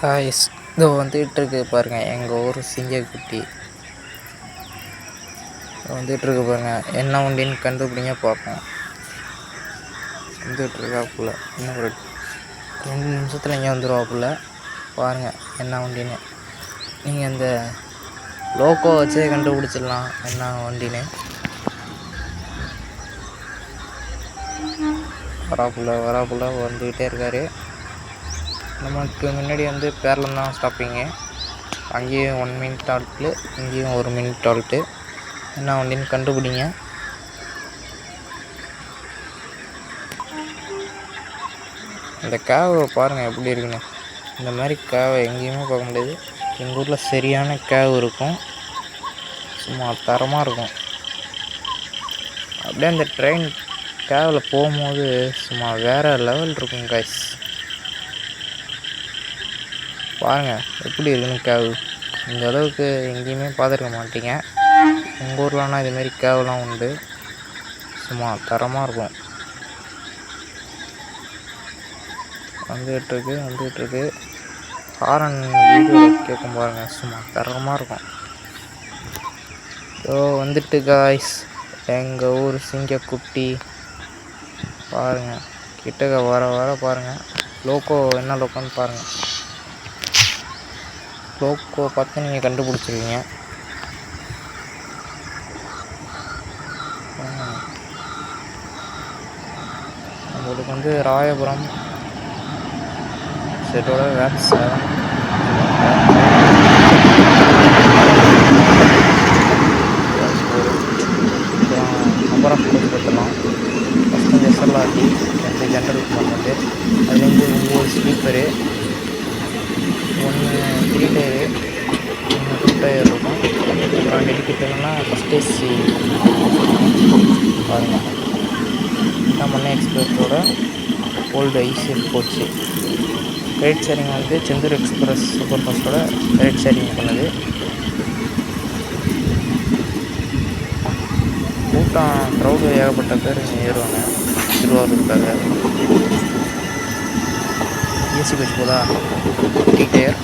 Guys இதோ வந்துகிட்ருக்கு பாருங்கள் எங்கள் ஊர் சிங்கக்குட்டி வந்துகிட்ருக்கு பாருங்கள். என்ன வண்டின்னு கண்டுபிடிங்க பார்ப்போம். வந்துகிட்ருக்காப்புல இன்னும் ஒரு 2 நிமிஷத்தில் இங்கே வந்துடுவாப்புல. பாருங்கள் என்ன வண்டின்னு. நீங்கள் இந்த லோக்கோ வச்சே கண்டுபிடிச்சிடலாம் என்ன வண்டின்னு. வராப்புல வந்துக்கிட்டே இருக்கார். நமக்கு முன்னாடி வந்து பேரளம் தான் ஸ்டாப்பிங்கு. அங்கேயும் 1 மினிட் ஆல்ட்டு, இங்கேயும் 1 மினிட் ஆல்ட்டு. என்ன வண்டின்னு கண்டுபிடிங்க. இந்த கேவை பாருங்கள் எப்படி இருக்குன்னு. இந்த மாதிரி கேவை எங்கேயுமே பார்க்க முடியாது. எங்கள் ஊரில் சரியான கேவ் இருக்கும், சும்மா தரமாக இருக்கும். அப்படியே அந்த ட்ரெயின் கேவில் போகும்போது சும்மா வேறு லெவல் இருக்கும் கைஸ். பாருங்கள் எப்படி இருக்குன்னு கேவ். இந்த அளவுக்கு எங்கேயுமே பார்த்துருக்க மாட்டீங்க. எங்கள் ஊர்லனா இதுமாரி கேவெலாம் உண்டு, சும்மா தரமாக இருக்கும். வந்துகிட்ருக்கு. ஹாரன் வீடியோவில் கேட்கும் பாருங்கள், சும்மா தரமாக இருக்கும். ஸோ வந்துட்டு காய்ஸ் எங்கள் ஊர் சிங்கக்குட்டி பாருங்கள். கிட்டக்க வர பாருங்கள். லோக்கோ என்ன லோக்கோன்னு பாருங்கள். லோக்கோ பார்த்து நீங்கள் கண்டுபிடிச்சிருவீங்க. நம்மளுக்கு வந்து ராயபுரம் செட்டோட வேட் 7 நம்பர் ஆஃப் கோச் பார்த்துலாம். ஃபஸ்ட்டு வந்து SLRT 2 ஜென்ரல் கம்பார்ட்மெண்ட்டு, அதுலேருந்து 9 ஸ்லீப்பரு, 1 3 டயரு, 1 2 டயர் இருக்கும். அப்புறம் டெடிக்கேட்டட்னா ஃபஸ்ட் ஏசி பாருங்கள். இதான் மண்ணை எக்ஸ்பிரஸோட old ICF coach. Ride sharing வந்து செந்தூர் எக்ஸ்பிரஸ் சூப்பர் ஃபாஸ்ட்டோட ரைட் ஷேரிங் பண்ணுது. கூட்டம் க்ரௌடு ஏகப்பட்ட பேர் ஏறுவாங்க திருவாரூருக்காக. ஏசி பஸ் போதா 3 டயர்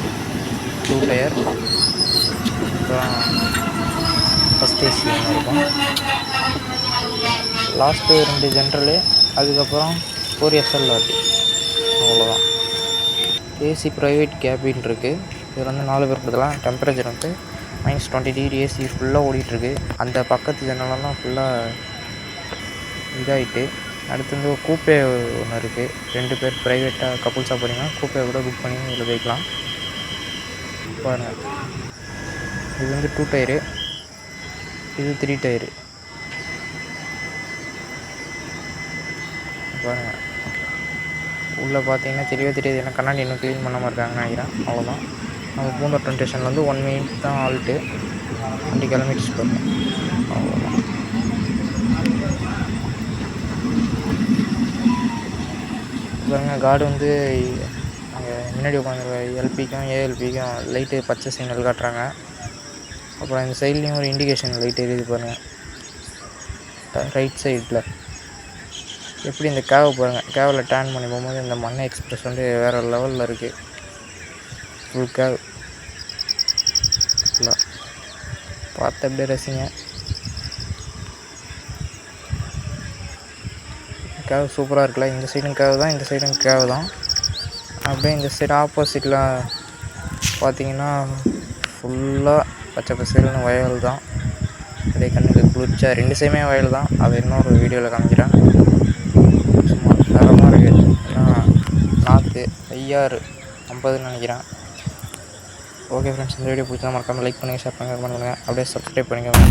2 டயர், அப்புறம் ஃபஸ்ட் ஏசி ஒன்று இருக்கும். லாஸ்ட்டு 2 ஜென்ரலு, அதுக்கப்புறம் 4 SLRT, அவ்வளோதான். ஏசி ப்ரைவேட் கேபின் இருக்குது. இதில் வந்து 4 பேர் படுத்தலாம். டெம்பரேச்சர் வந்து -20°. ஏசி ஃபுல்லாக ஓடிட்டுருக்கு. அந்த பக்கத்து ஜன்னலெல்லாம் ஃபுல்லாக இதாகிட்டு. அடுத்து வந்து கூப்பே ஒன்று இருக்குது. 2 பேர் ப்ரைவேட்டாக கப்புள்ஸாக போனீங்கன்னா கூப்பே கூட புக் பண்ணி இதில் போய்க்கலாம். பாருங்கள், இது வந்து 2 டயரு, இது 3 டயரு. பாருங்கள், உள்ளே பார்த்தீங்கன்னா தெரியாது. ஏன்னா கண்ணாடி இன்னும் க்ளீன் பண்ணாமல் இருக்காங்கன்னு நினைக்கிறேன். அவ்வளோதான். நம்ம பூந்தோட்டம் ஸ்டேஷனில் வந்து 1 மினிட் தான் ஆல்ட்டு. வண்டி கிளம்பிடுச்சு பாருங்கள். அவ்வளோதான். பாருங்கள், கார்டு வந்து அங்கே முன்னாடி உட்காந்துருக்க எல்பிக்கும் ஏஎல்பிக்கும் லைட்டு பச்சை சிக்னல் காட்டுறாங்க. அப்புறம் இந்த சைட்லேயும் ஒரு இண்டிகேஷன் லைட் எரியுது பாருங்கள், ரைட் சைடில். எப்படி இந்த கேவை பாருங்கள். கேவில் டேர்ன் பண்ணி போகும்போது இந்த மண்ணை எக்ஸ்பிரஸ் வந்து வேறு லெவலில் இருக்குது. ஃபுல் கேவ் பார்த்து அப்படியே ரசிங்க. கேவ் சூப்பராக இருக்குல்ல. இந்த சைடும் கேவ் தான், இந்த சைடும் கேவ் தான். அப்படியே இந்த சைடு ஆப்போசிட்டில் பார்த்தீங்கன்னா ஃபுல்லாக பச்சை பசேல்னு வயல் தான். அப்படியே கண்ணுக்கு குளிர்ச்சா 2 சைடுமே வயல் தான். அதை இன்னொரு வீடியோவில் காமிக்கிறேன். சும்மா தரமாக இருக்குது. ஏன்னா நாற்று 50 நினைக்கிறேன். ஓகே ஃப்ரெண்ட்ஸ், இந்த வீடியோ பிடிச்சா மறக்காமல் லைக் பண்ணுங்கள், ஷேர் பண்ணுங்கள், கமெண்ட் பண்ணுங்கள், அப்படியே சப்ஸ்கிரைப் பண்ணிக்கோங்க.